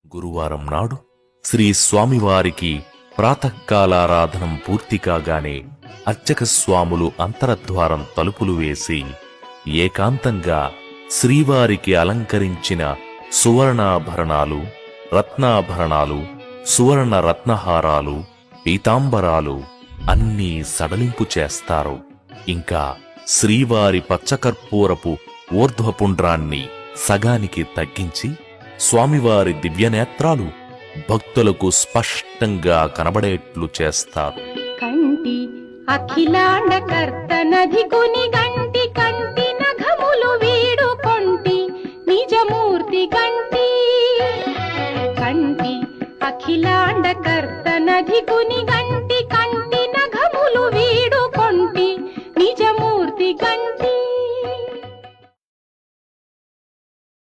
గురువారం నాడు శ్రీ స్వామివారికి ప్రాతఃకాలారాధనం పూర్తి కాగానే అర్చక స్వాములు అంతరద్వారం తలుపులు వేసి ఏకాంతంగా శ్రీవారికి అలంకరించిన సువర్ణాభరణాలు, రత్నాభరణాలు, సువర్ణ రత్నహారాలు, పీతాంబరాలు అన్నీ సడలింపు చేస్తారు. ఇంకా శ్రీవారి పచ్చకర్పూరపు ఊర్ధ్వపుండ్రాన్ని సగానికి తగ్గించి స్వామివారి దివ్యనేత్రాలు భక్తులకు స్పష్టంగా కనబడేట్లు చేస్తారు. కంటి అఖిలాండ కర్తనధికుని గంటి కంటి నఘములు వీడు కొంటి నిజమూర్తి గంటి. కంటి అఖిలాండ కర్తనధికుని గంటి కంటి